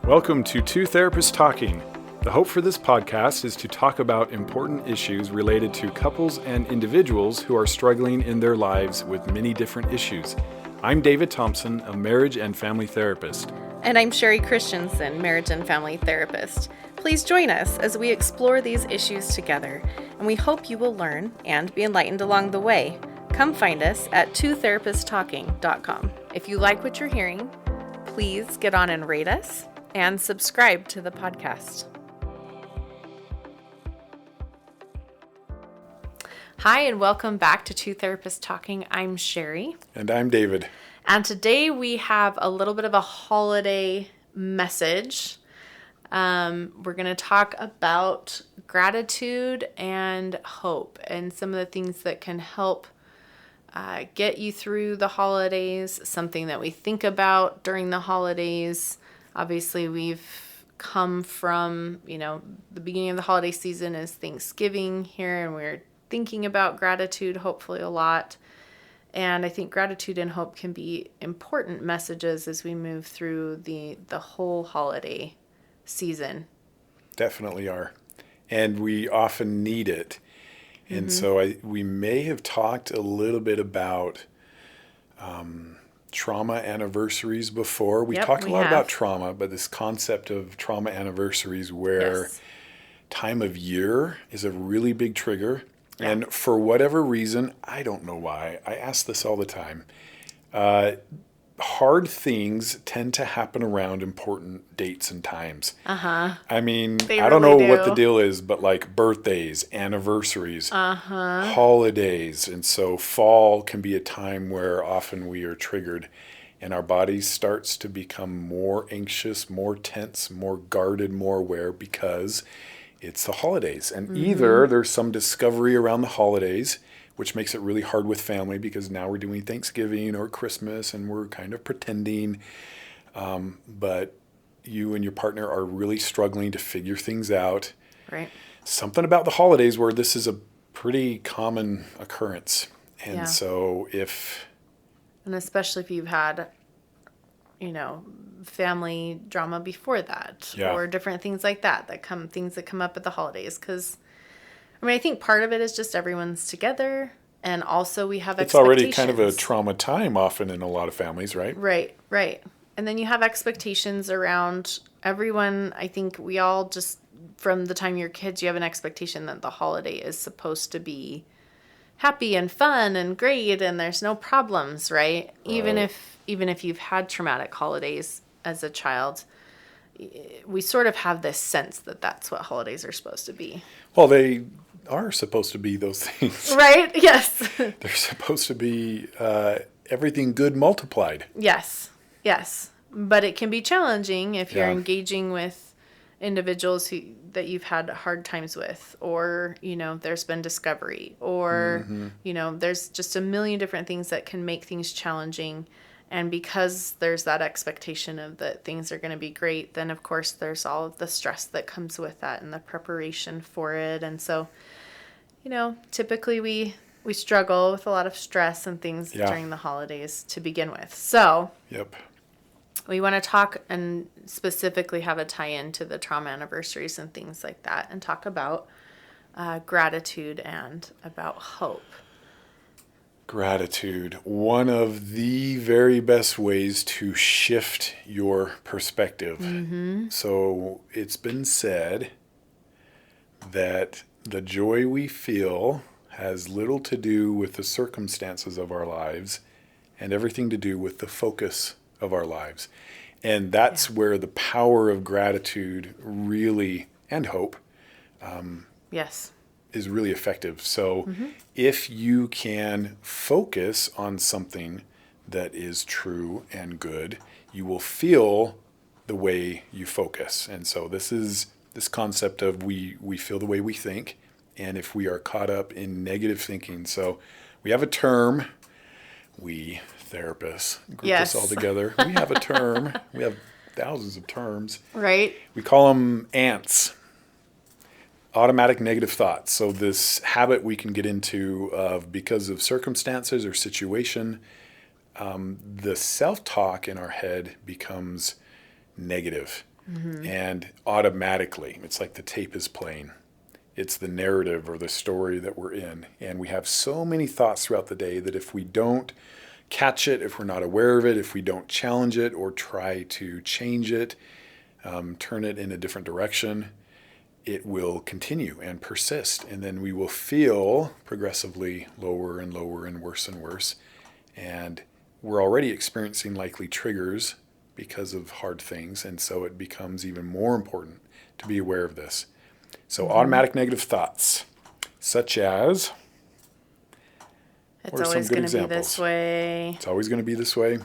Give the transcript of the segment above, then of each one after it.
Welcome to Two Therapists Talking. The hope for this podcast is to talk about important issues related to couples and individuals who are struggling in their lives with many different issues. I'm David Thompson, a marriage and family therapist. And I'm Sherie Christensen, marriage and family therapist. Please join us as we explore these issues together, and we hope you will learn and be enlightened along the way. Come find us at twotherapisttalking.com. If you like what you're hearing, please get on and rate us and subscribe to the podcast. Hi, and welcome back to Two Therapists Talking. I'm Sherie. And I'm David. And today we have a little bit of a holiday message. We're going to talk about gratitude and hope and some of the things that can help get you through the holidays, something that we think about during the holidays. Obviously, we've come from, the beginning of the holiday season is Thanksgiving here, and we're thinking about gratitude, hopefully a lot. And I think gratitude and hope can be important messages as we move through the whole holiday season. Definitely are. And we often need it. And so we may have talked a little bit about trauma anniversaries before. We talked a lot about trauma, but this concept of trauma anniversaries where time of year is a really big trigger. Yeah. And for whatever reason, I don't know why, I ask this all the time, hard things tend to happen around important dates and times. I mean, I don't know what the deal is, but like birthdays, anniversaries, holidays. And so fall can be a time where often we are triggered and our body starts to become more anxious, more tense, more guarded, more aware because it's the holidays. And either there's some discovery around the holidays, which makes it really hard with family because now we're doing Thanksgiving or Christmas and we're kind of pretending. But you and your partner are really struggling to figure things out. Right. Something about the holidays where this is a pretty common occurrence. And so and especially if you've had, family drama before that or different things like that things that come up at the holidays. Because I think part of it is just everyone's together, and also we have it's already kind of a trauma time often in a lot of families, right? Right. And then you have expectations around everyone. I think we all just, from the time you're kids, you have an expectation that the holiday is supposed to be happy and fun and great and there's no problems, right? Even if you've had traumatic holidays as a child, we sort of have this sense that that's what holidays are supposed to be. Well, they are supposed to be those things. Right? Yes. They're supposed to be everything good multiplied. Yes. But it can be challenging if you're engaging with individuals that you've had hard times with, or, there's been discovery, or, there's just a million different things that can make things challenging. And because there's that expectation of that things are going to be great, then of course there's all of the stress that comes with that and the preparation for it. And so, typically we struggle with a lot of stress and things during the holidays to begin with. So we want to talk and specifically have a tie-in to the trauma anniversaries and things like that, and talk about gratitude and about hope. Gratitude, one of the very best ways to shift your perspective. So it's been said that the joy we feel has little to do with the circumstances of our lives and everything to do with the focus of our lives. And that's where the power of gratitude really, and hope, is really effective. So if you can focus on something that is true and good, you will feel the way you focus. And so this is this concept of we feel the way we think, and if we are caught up in negative thinking. So we have a term, we therapists group us all together. We have a term. We have thousands of terms. Right. We call them ants. Automatic negative thoughts. So this habit we can get into of because of circumstances or situation, the self-talk in our head becomes negative. And automatically, it's like the tape is playing. It's the narrative or the story that we're in. And we have so many thoughts throughout the day that if we don't catch it, if we're not aware of it, if we don't challenge it or try to change it, turn it in a different direction, it will continue and persist. And then we will feel progressively lower and lower and worse. And we're already experiencing likely triggers because of hard things. And so it becomes even more important to be aware of this. So automatic negative thoughts, such as... It's always going to be this way. It's always going to be this way.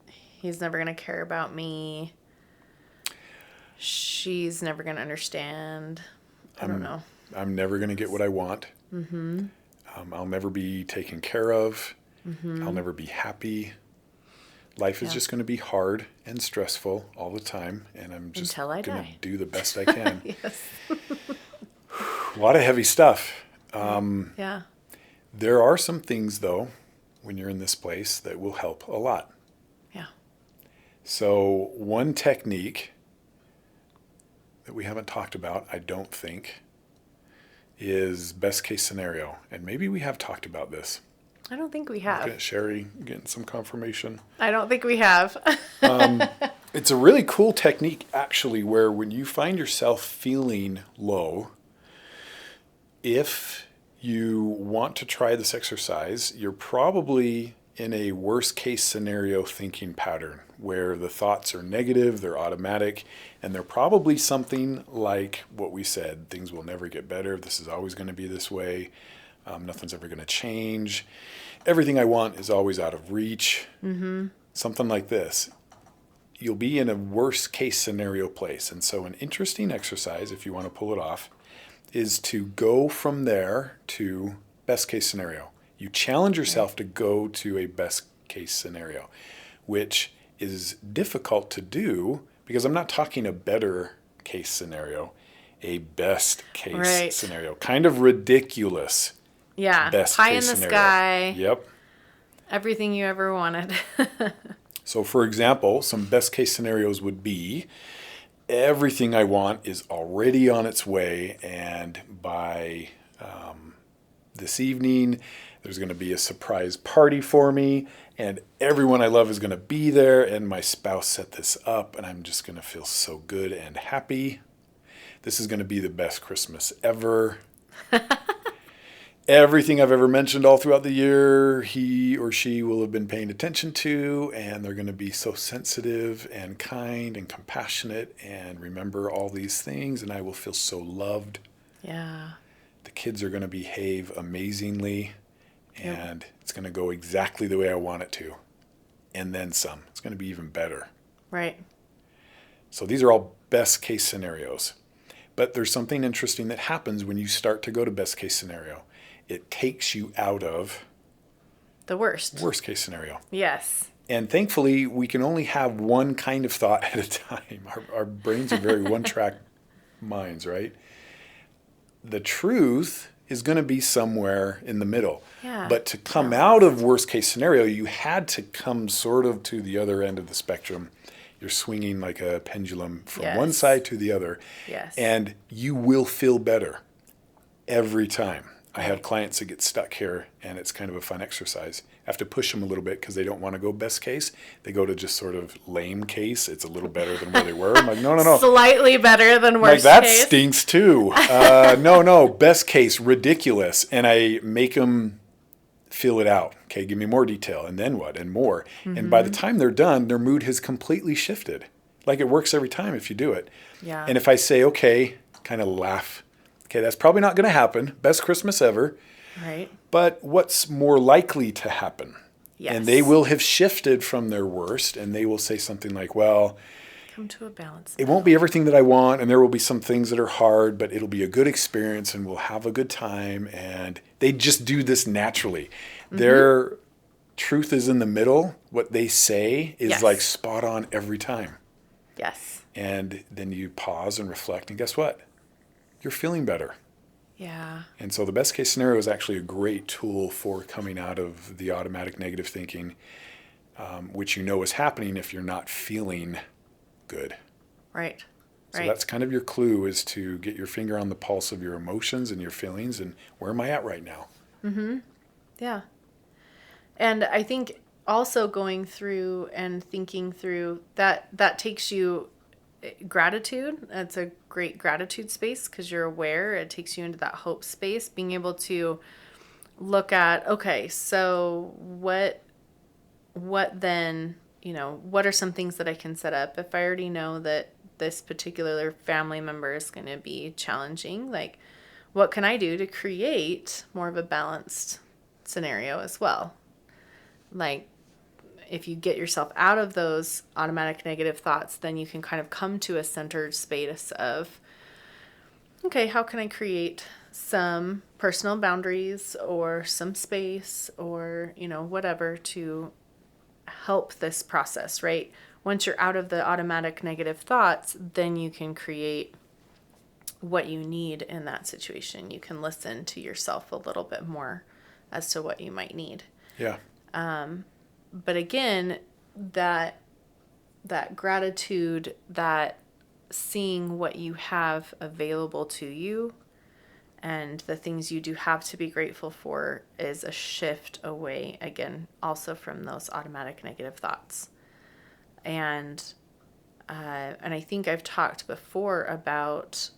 He's never going to care about me. She's never going to understand. I don't know. I'm never going to get what I want. I'll never be taken care of. I'll never be happy. Life is just going to be hard and stressful all the time. And I'm just going to do the best I can. Yes. A lot of heavy stuff. Yeah. There are some things, though, when you're in this place that will help a lot. Yeah. So one technique that we haven't talked about, I don't think, is best case scenario. And maybe we have talked about this. I don't think we have. Okay, Sherie, getting some confirmation. I don't think we have. It's a really cool technique, actually, where when you find yourself feeling low, if you want to try this exercise, you're probably in a worst case scenario thinking pattern where the thoughts are negative, they're automatic, and they're probably something like what we said: things will never get better, this is always going to be this way, nothing's ever going to change, everything I want is always out of reach, something like this. You'll be in a worst case scenario place. And so an interesting exercise, if you want to pull it off, is to go from there to best case scenario. You challenge yourself to go to a best case scenario, which is difficult to do because I'm not talking a better case scenario, a best case scenario. Kind of ridiculous. Yeah. Best Pie case in the scenario. sky. Yep. Everything you ever wanted. So for example, some best case scenarios would be: everything I want is already on its way, and by this evening, there's going to be a surprise party for me, and everyone I love is going to be there, and my spouse set this up, and I'm just going to feel so good and happy. This is going to be the best Christmas ever. Everything I've ever mentioned all throughout the year, he or she will have been paying attention to, and they're going to be so sensitive and kind and compassionate and remember all these things, and I will feel so loved. Yeah. The kids are going to behave amazingly, and it's going to go exactly the way I want it to, and then some. It's going to be even better. Right. So these are all best case scenarios. But there's something interesting that happens when you start to go to best case scenario. It takes you out of the worst case scenario. Yes. And thankfully, we can only have one kind of thought at a time. Our brains are very one-track minds, right? The truth is going to be somewhere in the middle. Yeah. But to come out of worst case scenario, you had to come sort of to the other end of the spectrum. You're swinging like a pendulum from one side to the other. Yes. And you will feel better every time. I have clients that get stuck here, and it's kind of a fun exercise. I have to push them a little bit because they don't want to go best case. They go to just sort of lame case. It's a little better than where they were. I'm like, no. Slightly better than worst case. Like, that stinks too. No, best case, ridiculous. And I make them feel it out. Okay, give me more detail. And then what? And more. And by the time they're done, their mood has completely shifted. Like, it works every time if you do it. Yeah. And if I say, okay, kind of laugh. Okay, that's probably not going to happen. Best Christmas ever. Right. But what's more likely to happen? Yes. And they will have shifted from their worst, and they will say something like, well, come to a balance. It won't be everything that I want, and there will be some things that are hard, but it'll be a good experience, and we'll have a good time. And they just do this naturally. Their truth is in the middle. What they say is like spot on every time. Yes. And then you pause and reflect, and guess what? You're feeling better. Yeah. And so the best case scenario is actually a great tool for coming out of the automatic negative thinking, which you know is happening if you're not feeling good. Right. So that's kind of your clue, is to get your finger on the pulse of your emotions and your feelings and where am I at right now? Mm-hmm. Yeah. And I think also going through and thinking through that takes you gratitude. That's a great gratitude space because you're aware. It takes you into that hope space, being able to look at, okay, so what then, what are some things that I can set up if I already know that this particular family member is going to be challenging? Like, what can I do to create more of a balanced scenario as well? Like, if you get yourself out of those automatic negative thoughts, then you can kind of come to a centered space of, okay, how can I create some personal boundaries or some space or, whatever to help this process, right? Once you're out of the automatic negative thoughts, then you can create what you need in that situation. You can listen to yourself a little bit more as to what you might need. Yeah. But again, that gratitude, that seeing what you have available to you and the things you do have to be grateful for is a shift away, again, also from those automatic negative thoughts. And I think I've talked before about,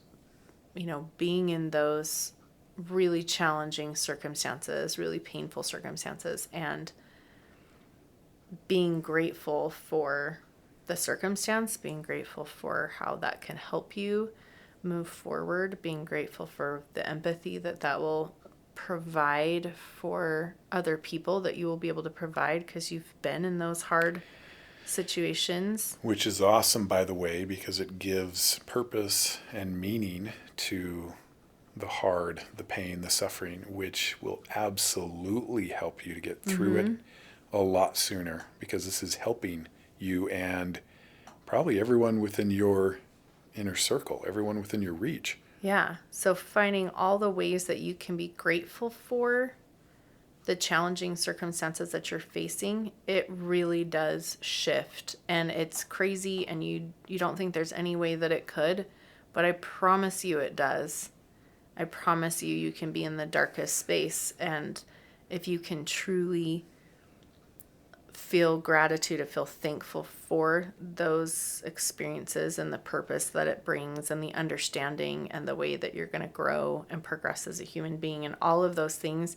being in those really challenging circumstances, really painful circumstances, and being grateful for the circumstance, being grateful for how that can help you move forward, being grateful for the empathy that will provide for other people, that you will be able to provide because you've been in those hard situations. Which is awesome, by the way, because it gives purpose and meaning to the hard, the pain, the suffering, which will absolutely help you to get through it a lot sooner, because this is helping you and probably everyone within your inner circle, everyone within your reach. Yeah. So finding all the ways that you can be grateful for the challenging circumstances that you're facing, it really does shift. And it's crazy, and you don't think there's any way that it could, but I promise you it does. I promise you can be in the darkest space, and if you can truly feel gratitude, to feel thankful for those experiences and the purpose that it brings and the understanding and the way that you're going to grow and progress as a human being and all of those things,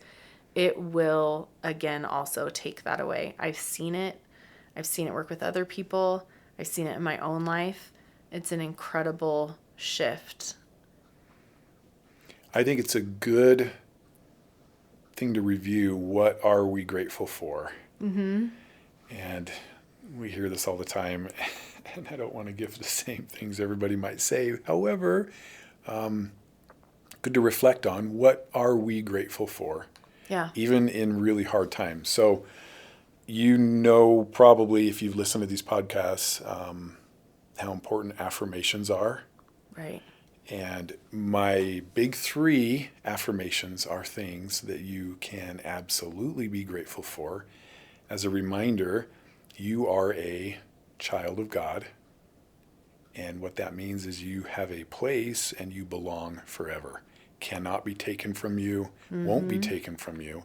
it will, again, also take that away. I've seen it. I've seen it work with other people. I've seen it in my own life. It's an incredible shift. I think it's a good thing to review. What are we grateful for? Mm-hmm. And we hear this all the time, and I don't want to give the same things everybody might say. However, good to reflect on, what are we grateful for? Yeah. Even in really hard times. So, probably if you've listened to these podcasts, how important affirmations are. Right. And my big 3 affirmations are things that you can absolutely be grateful for. As a reminder, you are a child of God. And what that means is you have a place and you belong forever. Cannot be taken from you, won't be taken from you.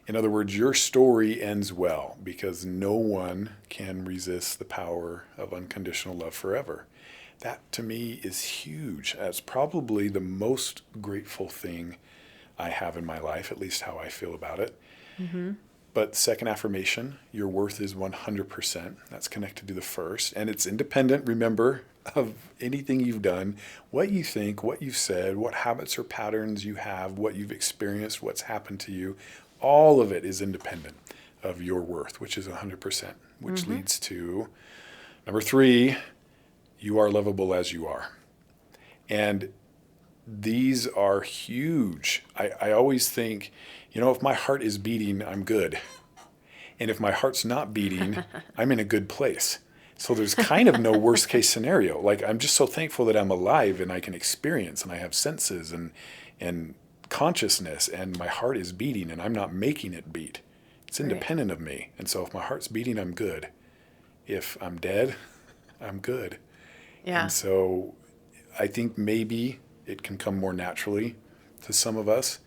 In other words, your story ends well, because no one can resist the power of unconditional love forever. That to me is huge. That's probably the most grateful thing I have in my life, at least how I feel about it. Mm-hmm. But second affirmation, your worth is 100%. That's connected to the first. And it's independent, remember, of anything you've done, what you think, what you've said, what habits or patterns you have, what you've experienced, what's happened to you. All of it is independent of your worth, which is 100%, which leads to number 3, you are lovable as you are. And these are huge. I always think, if my heart is beating, I'm good. And if my heart's not beating, I'm in a good place. So there's kind of no worst case scenario. Like, I'm just so thankful that I'm alive and I can experience and I have senses and consciousness, and my heart is beating and I'm not making it beat. It's independent of me. And so if my heart's beating, I'm good. If I'm dead, I'm good. Yeah. And so I think maybe it can come more naturally to some of us.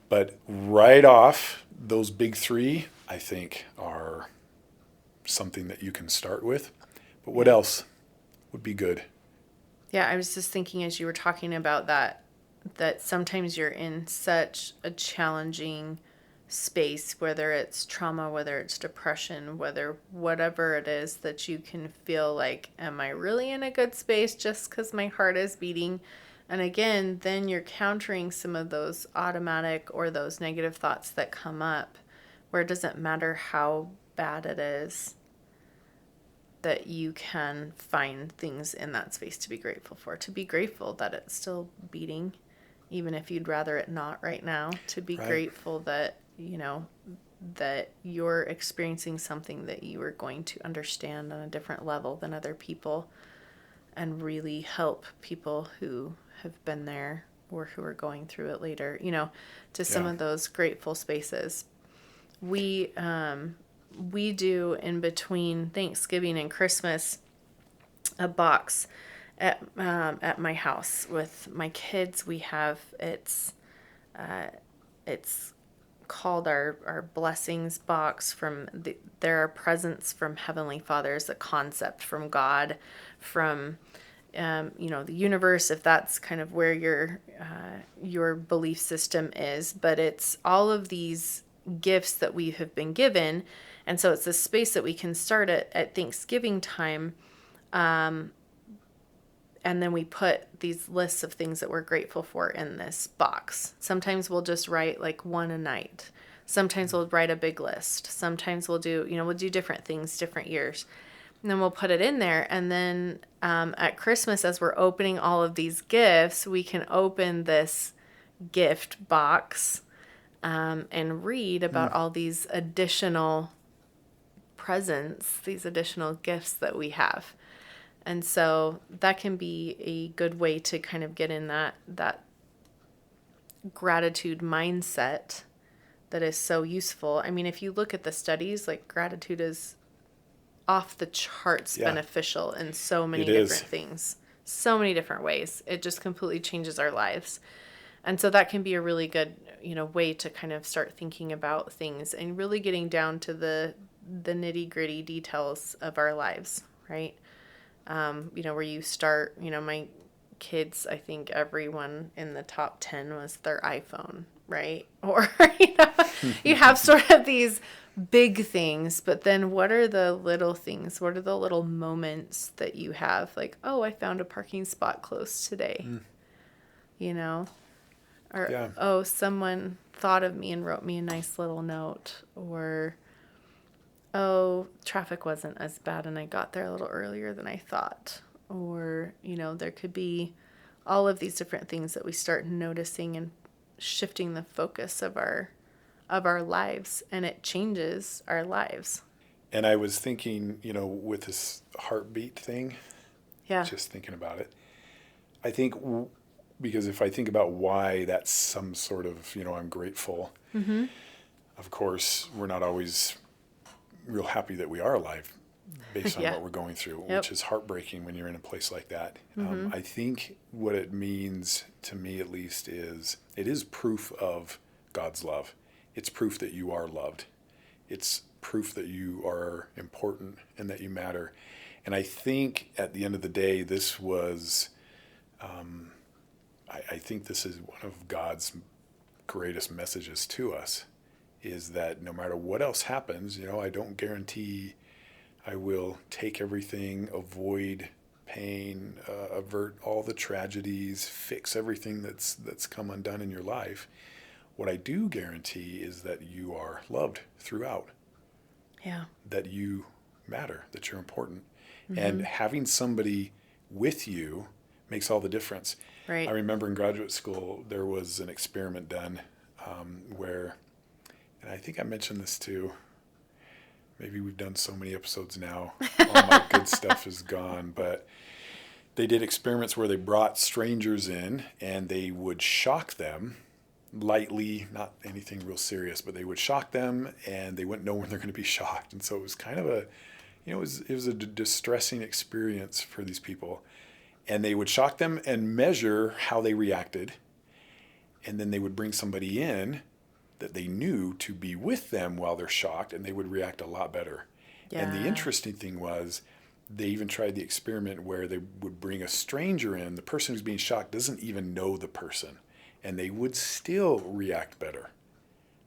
But right off, those big three, I think, are something that you can start with. But what else would be good? Yeah, I was just thinking as you were talking about that sometimes you're in such a challenging space, whether it's trauma, whether it's depression, whatever it is, that you can feel like, am I really in a good space just because my heart is beating? And again, then you're countering some of those automatic or those negative thoughts that come up, where it doesn't matter how bad it is, that you can find things in that space to be grateful for, to be grateful that it's still beating, even if you'd rather it not right now, to be grateful that, that you're experiencing something that you are going to understand on a different level than other people, and really help people who have been there or who are going through it later, to some of those grateful spaces. We do, in between Thanksgiving and Christmas, a box at my house with my kids. We have it's called our blessings box. There are presents from Heavenly Father, is a concept from God, from the universe, if that's kind of where your belief system is. But it's all of these gifts that we have been given, and so it's a space that we can start at Thanksgiving time, and then we put these lists of things that we're grateful for in this box. Sometimes we'll just write like one a night. Sometimes we'll write a big list. Sometimes we'll do different things, different years. And then we'll put it in there. And then at Christmas, as we're opening all of these gifts, we can open this gift box and read about all these additional presents, these additional gifts that we have. And so that can be a good way to kind of get in that gratitude mindset that is so useful. I mean, if you look at the studies, like, gratitude is off the charts beneficial in so many different things, so many different ways. It just completely changes our lives. And so that can be a really good, way to kind of start thinking about things and really getting down to the nitty-gritty details of our lives, right? Where you start, my kids, I think everyone in the top 10 was their iPhone, right? Or, you have sort of these big things, but then what are the little things? What are the little moments that you have? Like, oh, I found a parking spot close today, Or, oh, someone thought of me and wrote me a nice little note. Or, oh, traffic wasn't as bad and I got there a little earlier than I thought. Or, there could be all of these different things that we start noticing and shifting the focus of our lives, and it changes our lives. And I was thinking, with this heartbeat thing, just thinking about it, I think, because if I think about why that's some sort of, I'm grateful, of course, we're not always real happy that we are alive based on what we're going through, which is heartbreaking when you're in a place like that. I think what it means, to me at least, is it is proof of God's love. It's proof that you are loved. It's proof that you are important and that you matter. And I think at the end of the day, this was, I think this is one of God's greatest messages to us, is that no matter what else happens, I don't guarantee I will take everything, avoid pain, avert all the tragedies, fix everything that's come undone in your life. What I do guarantee is that you are loved throughout. Yeah. That you matter, that you're important. And having somebody with you makes all the difference. Right. I remember in graduate school, there was an experiment done where, and I think I mentioned this too, maybe we've done so many episodes now, all my good stuff is gone, but they did experiments where they brought strangers in and they would shock them lightly, not anything real serious, but they would shock them and they wouldn't know when they're going to be shocked. And so it was kind of it was a distressing experience for these people. And they would shock them and measure how they reacted. And then they would bring somebody in that they knew to be with them while they're shocked, and they would react a lot better. Yeah. And the interesting thing was, they even tried the experiment where they would bring a stranger in. The person who's being shocked doesn't even know the person, and they would still react better.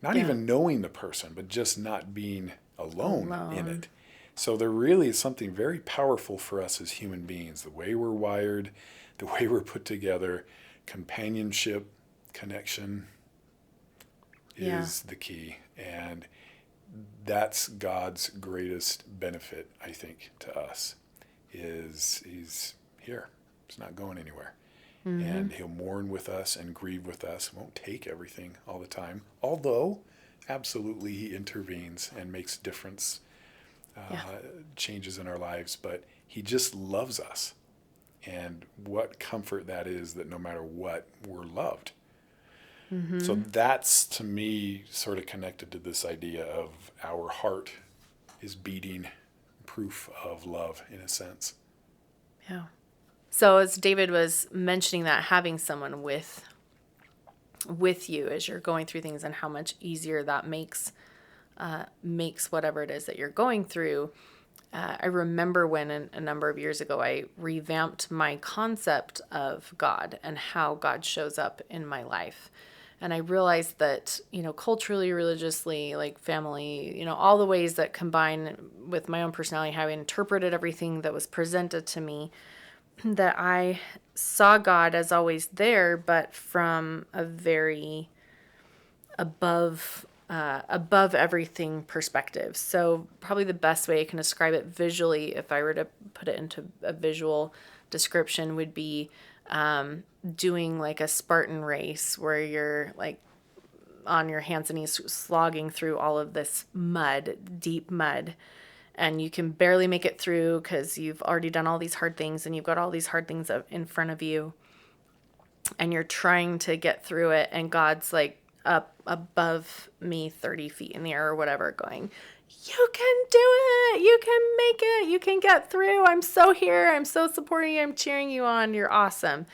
Not even knowing the person, but just not being alone in it. So there really is something very powerful for us as human beings. The way we're wired, the way we're put together, companionship, connection is the key. And that's God's greatest benefit, I think, to us, is he's here. He's not going anywhere. Mm-hmm. And he'll mourn with us and grieve with us. Won't take everything all the time. Although, absolutely, he intervenes and makes difference, changes in our lives. But he just loves us. And what comfort that is, that no matter what, we're loved. Mm-hmm. So that's, to me, sort of connected to this idea of our heart is beating, proof of love, in a sense. Yeah. So as David was mentioning that, having someone with you as you're going through things, and how much easier that makes whatever it is that you're going through. I remember when a number of years ago, I revamped my concept of God and how God shows up in my life. And I realized that, culturally, religiously, like family, all the ways that combine with my own personality, how I interpreted everything that was presented to me, that I saw God as always there, but from a very above everything perspective. So probably the best way I can describe it visually, if I were to put it into a visual description, would be doing like a Spartan race where you're like on your hands and knees slogging through all of this mud, deep mud, and you can barely make it through because you've already done all these hard things and you've got all these hard things in front of you, and you're trying to get through it, and God's like up above me 30 feet in the air or whatever, going, you can do it, you can make it, you can get through, I'm so here, I'm so supporting you, I'm cheering you on, you're awesome.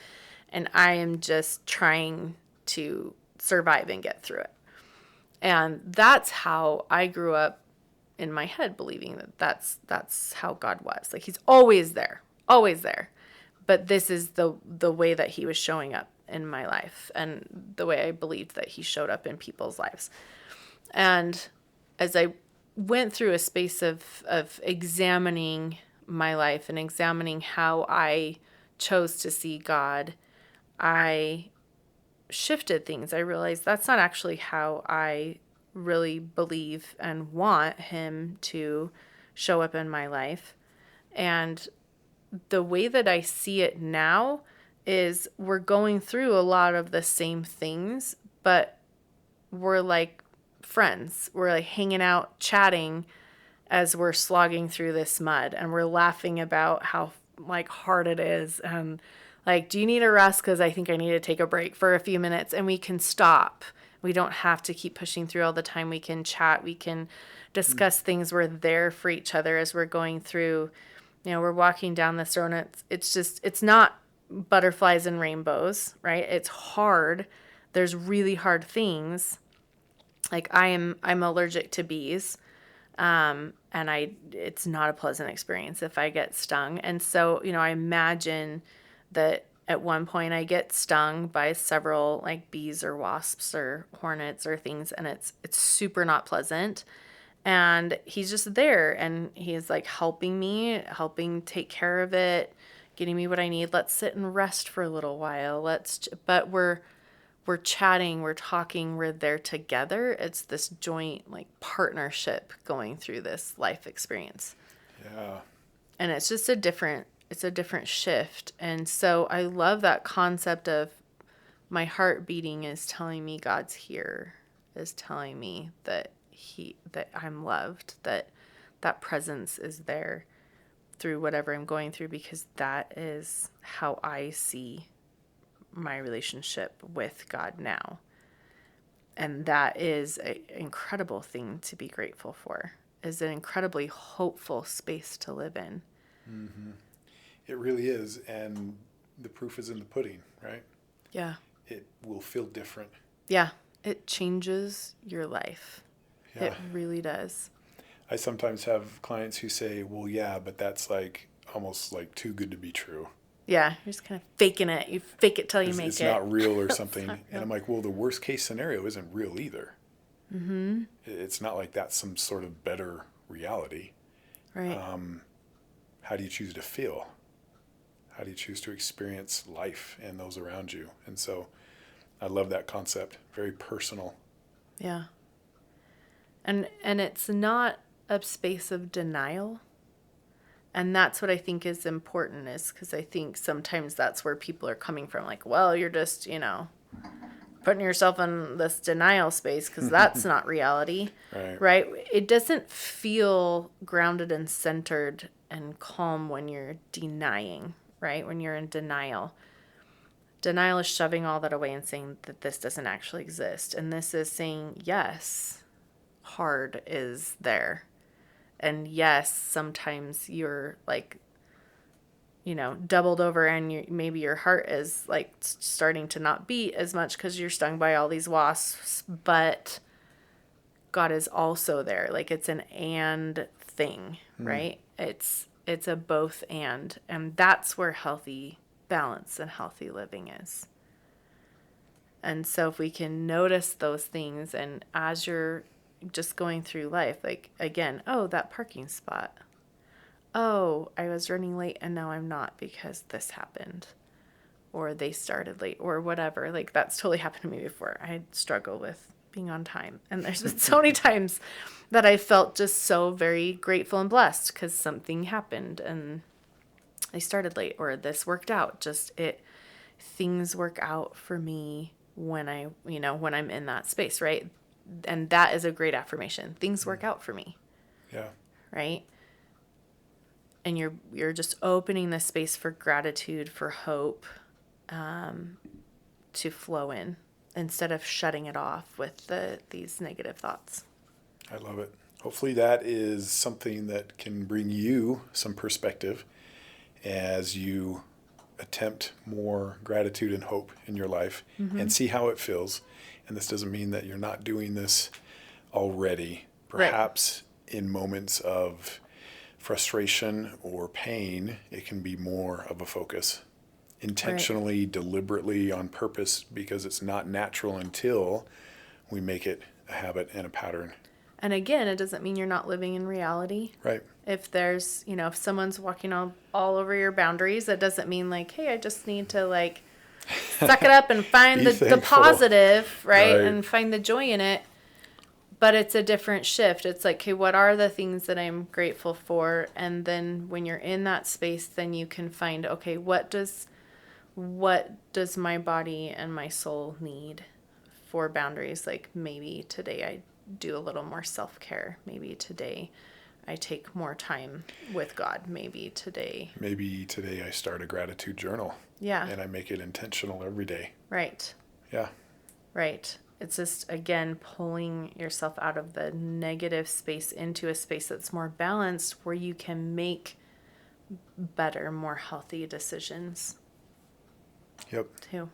And I am just trying to survive and get through it. And that's how I grew up in my head, believing that that's how God was. Like, he's always there. But this is the way that he was showing up in my life, and the way I believed that he showed up in people's lives. And as I went through a space of examining my life and examining how I chose to see God, I shifted things. I realized that's not actually how I really believe and want him to show up in my life. And the way that I see it now is we're going through a lot of the same things, but we're like friends. We're like hanging out, chatting as we're slogging through this mud, and we're laughing about how like hard it is, and like, do you need a rest? Because I think I need to take a break for a few minutes, and we can stop. We don't have to keep pushing through all the time. We can chat. We can discuss things. We're there for each other as we're going through. We're walking down this road, and it's not butterflies and rainbows, right? It's hard. There's really hard things. Like I'm allergic to bees. And it's not a pleasant experience if I get stung. And so, I imagine that at one point I get stung by several like bees or wasps or hornets or things, and it's super not pleasant. And he's just there, and he's like helping take care of it, getting me what I need. Let's sit and rest for a little while. But we're chatting, we're talking, we're there together. It's this joint like partnership going through this life experience. Yeah. And it's just a different shift. And so I love that concept of my heart beating is telling me God's here, is telling me that I'm loved, that presence is there through whatever I'm going through, because that is how I see my relationship with God now. And that is an incredible thing to be grateful for. is an incredibly hopeful space to live in. Mm-hmm. It really is. And the proof is in the pudding, right? Yeah. It will feel different. Yeah. It changes your life. Yeah. It really does. I sometimes have clients who say, well, yeah, but that's like almost like too good to be true. Yeah, you're just kind of faking it. You fake it till you make it. It's not real or something. And I'm like, well, the worst case scenario isn't real either. Mm-hmm. It's not like that's some sort of better reality. Right. How do you choose to feel? How do you choose to experience life and those around you? And so I love that concept. Very personal. Yeah. And it's not a space of denial. And that's what I think is important, is because I think sometimes that's where people are coming from. Like, well, you're just, putting yourself in this denial space because that's not reality. Right? It doesn't feel grounded and centered and calm when you're denying, right? When you're in denial. Denial is shoving all that away and saying that this doesn't actually exist. And this is saying, yes, hard is there. And yes, sometimes you're like, doubled over and maybe your heart is like starting to not beat as much because you're stung by all these wasps, but God is also there. Like it's an and thing, right? It's a both and that's where healthy balance and healthy living is. And so if we can notice those things, and as you're just going through life, like again, oh, that parking spot. Oh, I was running late and now I'm not because this happened. Or they started late or whatever. Like that's totally happened to me before. I struggle with being on time. And there's been so many times that I felt just so very grateful and blessed because something happened and they started late or this worked out. Things work out for me when when I'm in that space, right? And that is a great affirmation. Things work out for me. Yeah. Right? And you're just opening the space for gratitude, for hope, to flow in instead of shutting it off with these negative thoughts. I love it. Hopefully that is something that can bring you some perspective as you attempt more gratitude and hope in your life and see how it feels. And this doesn't mean that you're not doing this already. Perhaps in moments of frustration or pain, it can be more of a focus. Intentionally, deliberately, on purpose, because it's not natural until we make it a habit and a pattern. And again, it doesn't mean you're not living in reality. Right. If there's, if someone's walking all over your boundaries, that doesn't mean like, hey, I just need to like suck it up and find the positive, right? And find the joy in it. But it's a different shift. It's like, okay, what are the things that I'm grateful for? And then when you're in that space, then you can find, okay, what does my body and my soul need for boundaries? Like maybe today I do a little more self-care. Maybe today I take more time with God. Maybe today I start a gratitude journal. Yeah. And I make it intentional every day. Right. Yeah. Right. It's just, again, pulling yourself out of the negative space into a space that's more balanced where you can make better, more healthy decisions. Yep. Too.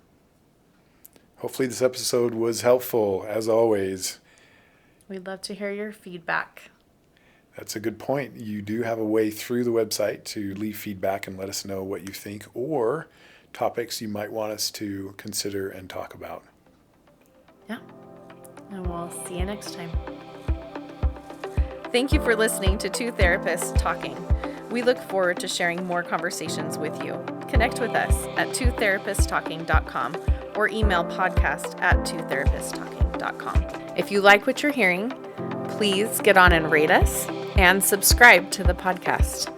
Hopefully this episode was helpful, as always. We'd love to hear your feedback. That's a good point. You do have a way through the website to leave feedback and let us know what you think or topics you might want us to consider and talk about. Yeah. And we'll see you next time. Thank you for listening to Two Therapists Talking. We look forward to sharing more conversations with you. Connect with us at twotherapisttalking.com or email podcast@twotherapisttalking.com. If you like what you're hearing, please get on and rate us and subscribe to the podcast.